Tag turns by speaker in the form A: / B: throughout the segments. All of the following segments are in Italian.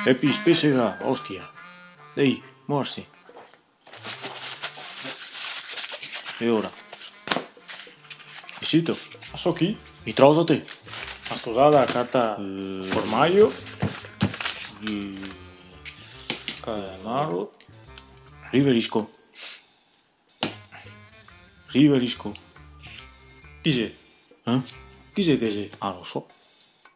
A: Pepi, spessera, ostia. Dai, morsi. E ora? Visito.
B: A so chi?
A: Ritrosate.
B: A sposata carta formaggio. Calamaro.
A: Riverisco. Riverisco.
B: Chi sei?
A: Chi sei che sei? Ah, lo so.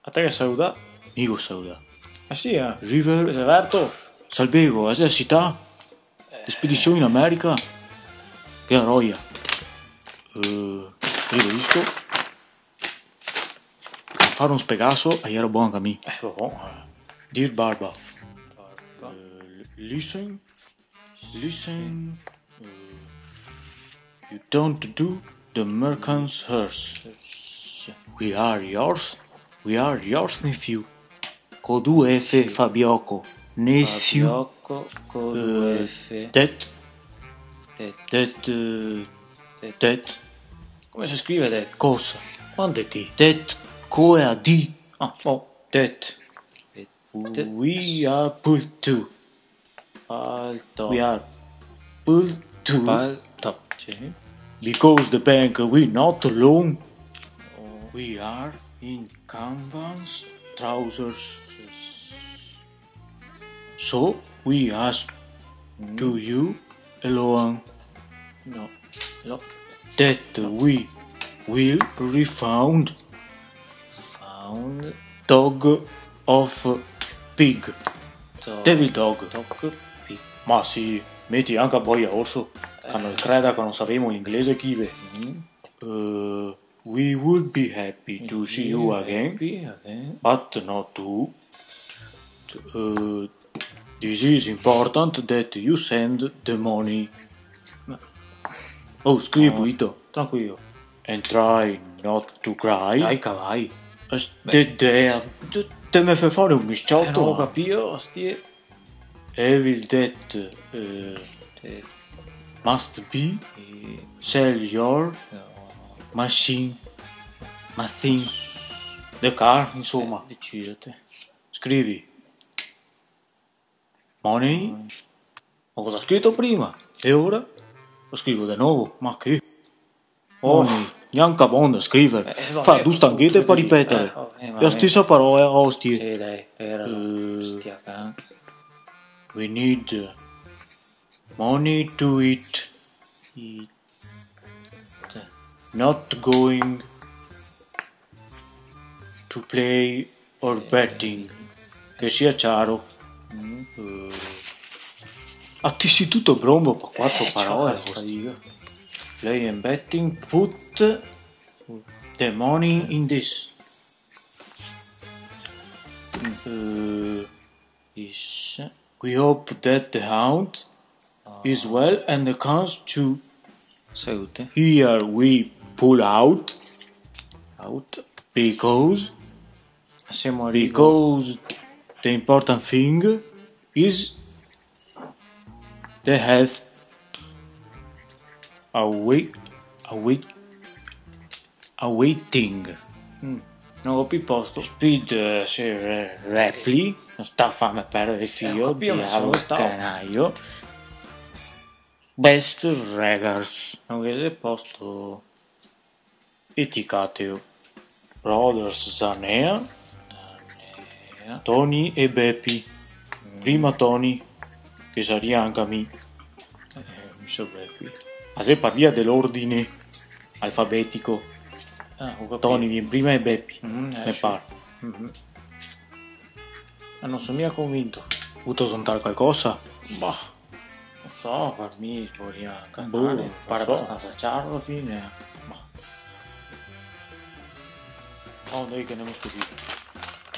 B: A te che saluta?
A: Mico saluta.
B: Ah sì, eh?
A: River.
B: Severto?
A: Salvego, esercita. Spedizione in America. Che roia. Riverisco. Fare un spegasso a ero buon camì. Dir barba. Listen. Listen. You don't do the merchant's hearse. We are yours. We are yours nephew. Con due F Fabiocco. Nephew.
B: Fabiocco con due F.
A: That.
B: Come si scrive det?
A: Cosa?
B: Quante T?
A: That. Coe a D.
B: Ah, oh, det.
A: We are pulled to.
B: Palto.
A: We are pulled to.
B: Palto. Sì.
A: Because the bank we not alone. We are in canvas trousers. So we ask to you alone
B: No. No.
A: that we will refund
B: Found.
A: dog of pig. Devil dog.
B: Toc. Pic.
A: Ma sì, metti anche a boia orso. Che non creda che non sappiamo l'inglese chive. We would be happy to see you again, but not to. This is important that you send the money. Oh, scrivi pulito.
B: Tranquillo.
A: And try not to cry.
B: Dai cavai.
A: Te me fai fare un
B: Non ho
A: misciotto.
B: capito, ostie.
A: Evil that must be sell your machine. The car, insomma.
B: Decidete.
A: Scrivi. Money. Ma cosa ho scritto prima? E ora? Lo scrivo di nuovo. Ma che? Money. Neanche buono scrivere. Fa due stanghette per ripetere. La stessa parola, ostie.
B: Sì, dai, era stia can.
A: We need money to eat. Not going to play or betting. Che sia chiaro. Istituto Brombo per quattro parole. Play and betting. Put the money in this. We hope that the hound is well and comes to.
B: Salute.
A: Here we pull out
B: Out.
A: because
B: Siamo a
A: because the important thing is the health. Awaiting.
B: Non ho più posto.
A: Speed repli. Non sta a farmi perdere il filo.
B: Capito, ma sono stato.
A: Canaio. Best regards.
B: Non che sei posto.
A: Eticateo. Brothers Zanea. Tony e Beppi. Prima Tony, che saria anche me.
B: Mi so qui.
A: Ma se parlia dell'ordine alfabetico,
B: Ah, ho capito.
A: Tony viene prima e Beppi, ne
B: sì.
A: pare.
B: Ma non sono mica convinto.
A: Avuto sontare qualcosa?
B: Bah. Non so, per me vorrei
A: Boh,
B: cantare.
A: non
B: Pare
A: so.
B: abbastanza chiaro alla fine.
A: Oh, dai che ne ho stupito.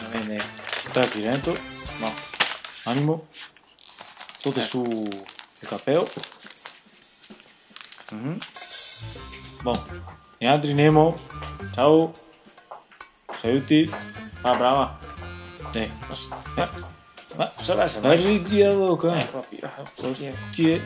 B: Va bene.
A: Stai qui dentro? No. Animo. Tutto su il capeo. Boh. Gli altri Nemo. Ciao. Saluti. Ah, brava.
B: Ma cosa vai a sapere?
A: Vai di a boca.
B: Proprio.
A: Ostie.